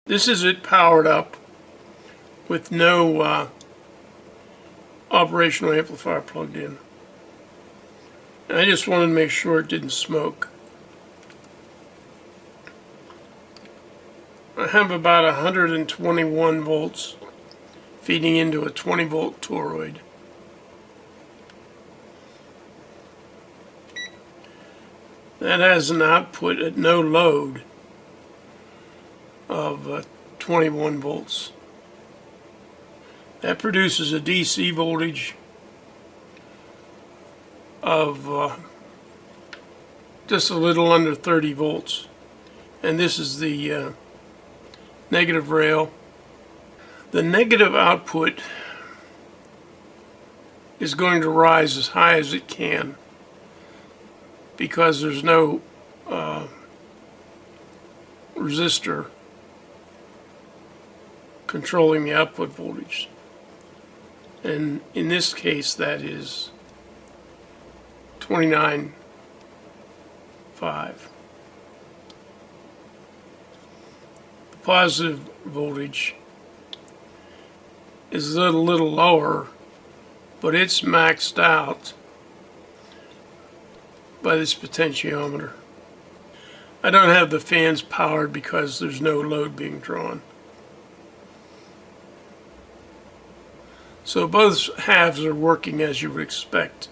This is it powered up with no operational amplifier plugged in. And I just wanted to make sure it didn't smoke. I have about 121 volts feeding into a 20 volt toroid. That has an output at no load of 21 volts. That produces a DC voltage of just a little under 30 volts. And this is the negative rail. The negative output is going to rise as high as it can because there's no resistor controlling the output voltage. And in this case, that is 29.5. The positive voltage is a little lower, but it's maxed out by this potentiometer. I don't have the fans powered because there's no load being drawn. So both halves are working as you would expect,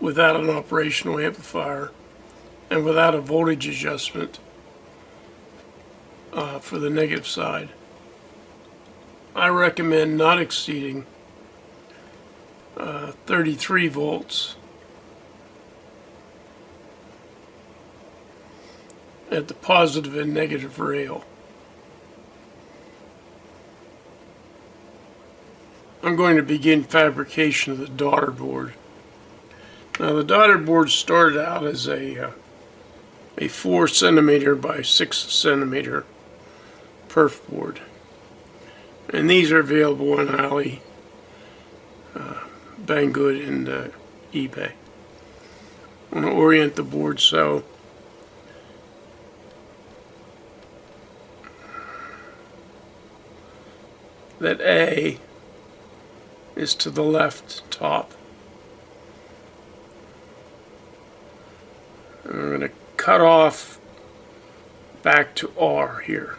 without an operational amplifier and without a voltage adjustment for the negative side. I recommend not exceeding 33 volts at the positive and negative rail. I'm going to begin fabrication of the daughter board. Now the daughter board started out as a 4 centimeter by 6 centimeter perf board. And these are available on Ali, Banggood, and eBay. I'm going to orient the board so that A is to the left top. And we're going to cut off back to R here.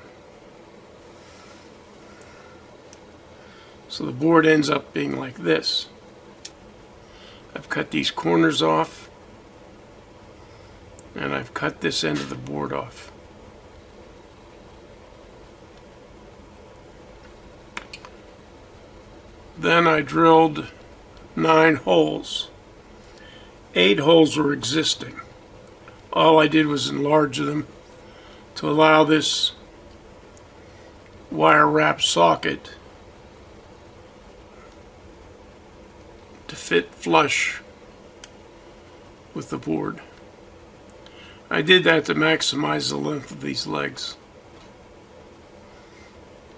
So the board ends up being like this. I've cut these corners off, and I've cut this end of the board off. Then I drilled 9 holes. 8 holes were existing. All I did was enlarge them to allow this wire wrap socket to fit flush with the board. I did that to maximize the length of these legs.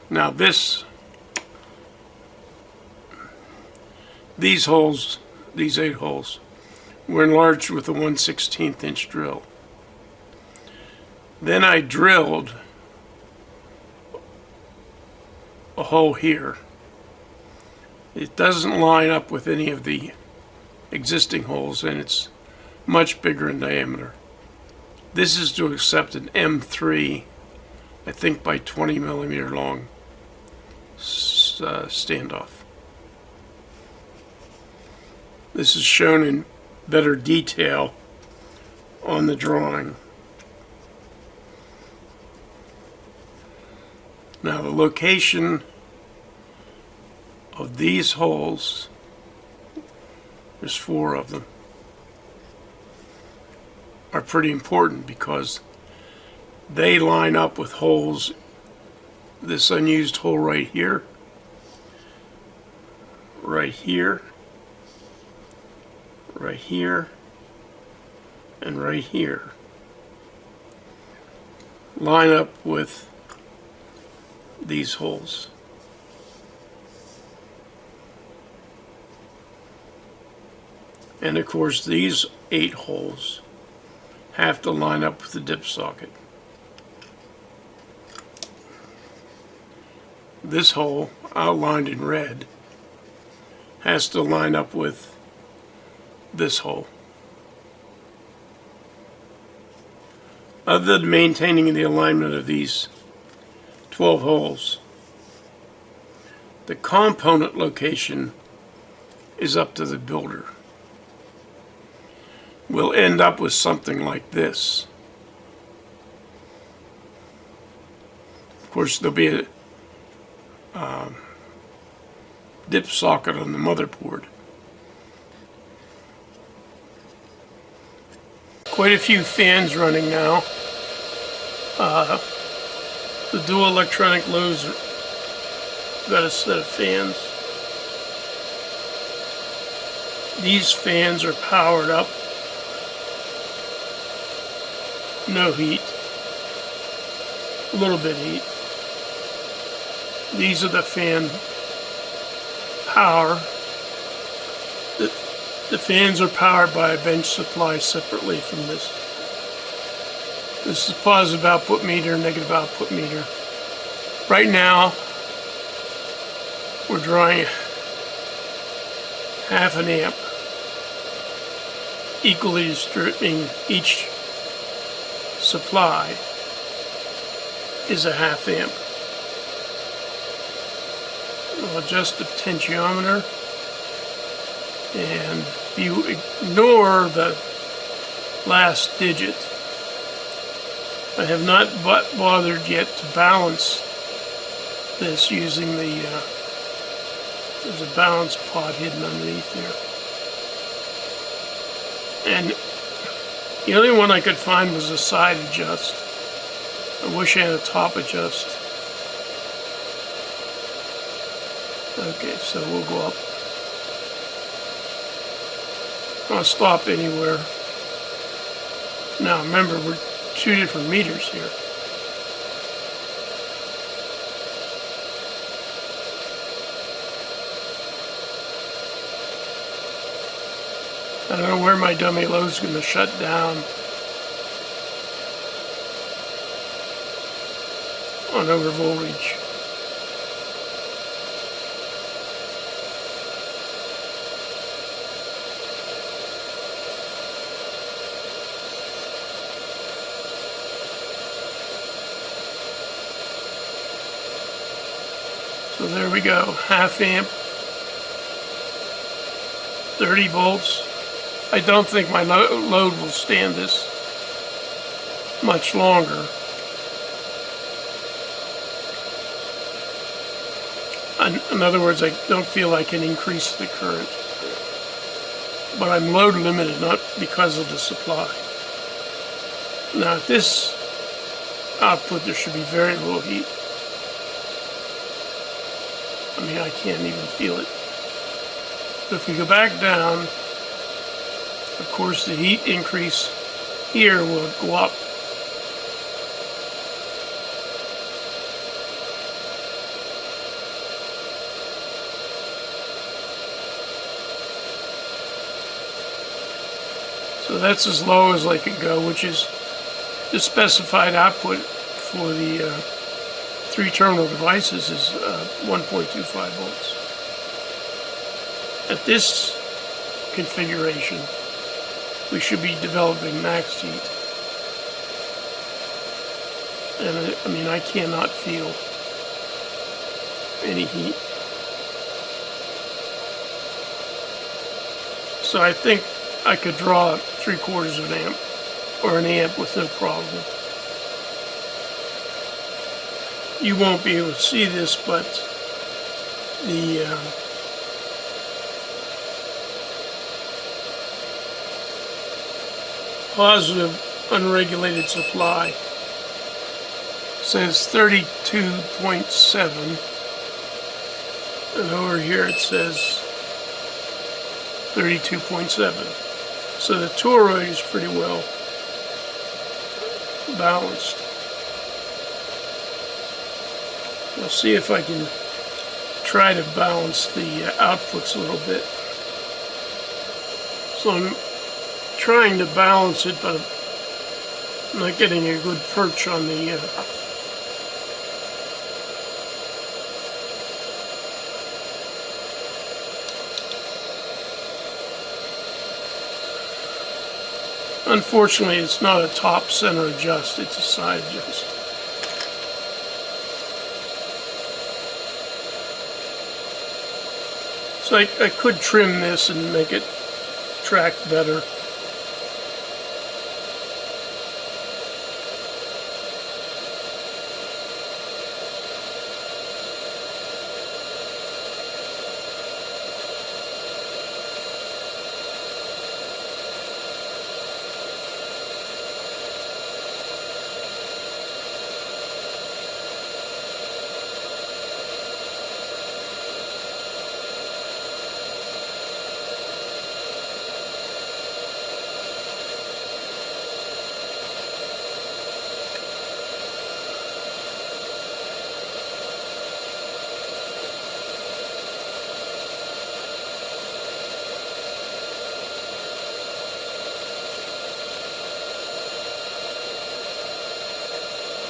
Now these holes, these 8 holes, were enlarged with a 1/16 inch drill. Then I drilled a hole here. It doesn't line up with any of the existing holes, and it's much bigger in diameter. This is to accept an M3, I think by 20 millimeter long standoff. This is shown in better detail on the drawing. Now the location of these holes, there's 4 of them, are pretty important because they line up with holes, this unused hole right here, right here, right here, and right here. Line up with these holes. And of course these 8 holes have to line up with the dip socket. this hole, outlined in red, has to line up with this hole. Other than maintaining the alignment of these 12 holes, the component location is up to the builder. We'll end up with something like this. Of course, there'll be a dip socket on the motherboard. Quite a few fans running now. The dual electronic loads got a set of fans. These fans are powered up. No heat. A little bit of heat. These are the fan power. The fans are powered by a bench supply separately from this. This is positive output meter, negative output meter. Right now, we're drawing half an amp, equally distributing each supply is a half amp. We'll adjust the potentiometer, and if you ignore the last digit, I have not bothered yet to balance this using the, there's a balance pot hidden underneath there. And the only one I could find was a side adjust. I wish I had a top adjust. Okay, so we'll go up. I'll stop anywhere. Now remember, we're two different meters here. I don't know where my dummy load's going to shut down on over voltage. So there we go, half amp, 30 volts. I don't think my load will stand this much longer. In other words, I don't feel I can increase the current. But I'm load limited, not because of the supply. Now at this output, there should be very little heat. I mean, I can't even feel it. But if we go back down, of course, the heat increase here will go up. So that's as low as I can go, which is the specified output for the three-terminal devices is 1.25 volts. At this configuration, we should be developing max heat. And I mean, I cannot feel any heat. So I think I could draw 3/4 of an amp or an amp with no problem. You won't be able to see this, but the positive unregulated supply says 32.7, and over here it says 32.7. So the toroid is pretty well balanced. I'll see if I can try to balance the outputs a little bit. So I'm trying to balance it, but I'm not getting a good perch on the Unfortunately, it's not a top center adjust, it's a side adjust. So I could trim this and make it track better.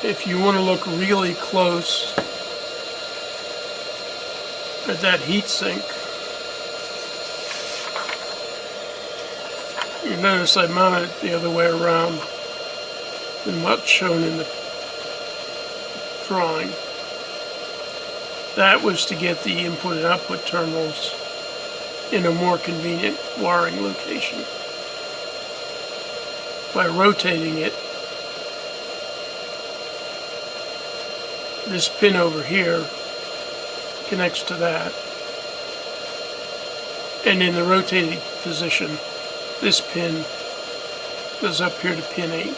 If you want to look really close at that heat sink, you notice I mounted it the other way around than what's shown in the drawing. That was to get the input and output terminals in a more convenient wiring location. By rotating it, this pin over here connects to that, and in the rotating position, this pin goes up here to pin 8.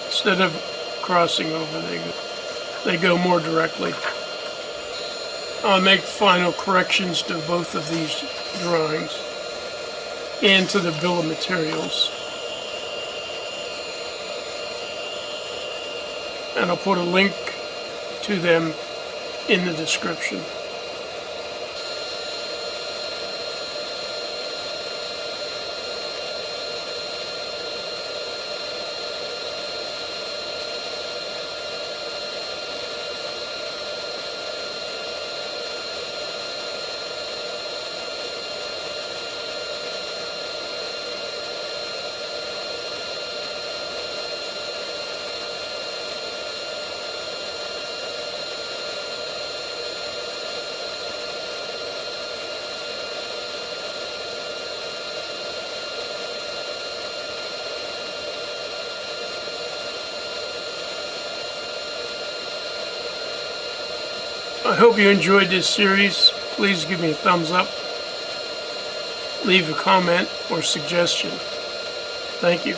Instead of crossing over, they go more directly. I'll make final corrections to both of these drawings and to the bill of materials. And I'll put a link to them in the description. I hope you enjoyed this series. Please give me a thumbs up, leave a comment or suggestion. Thank you.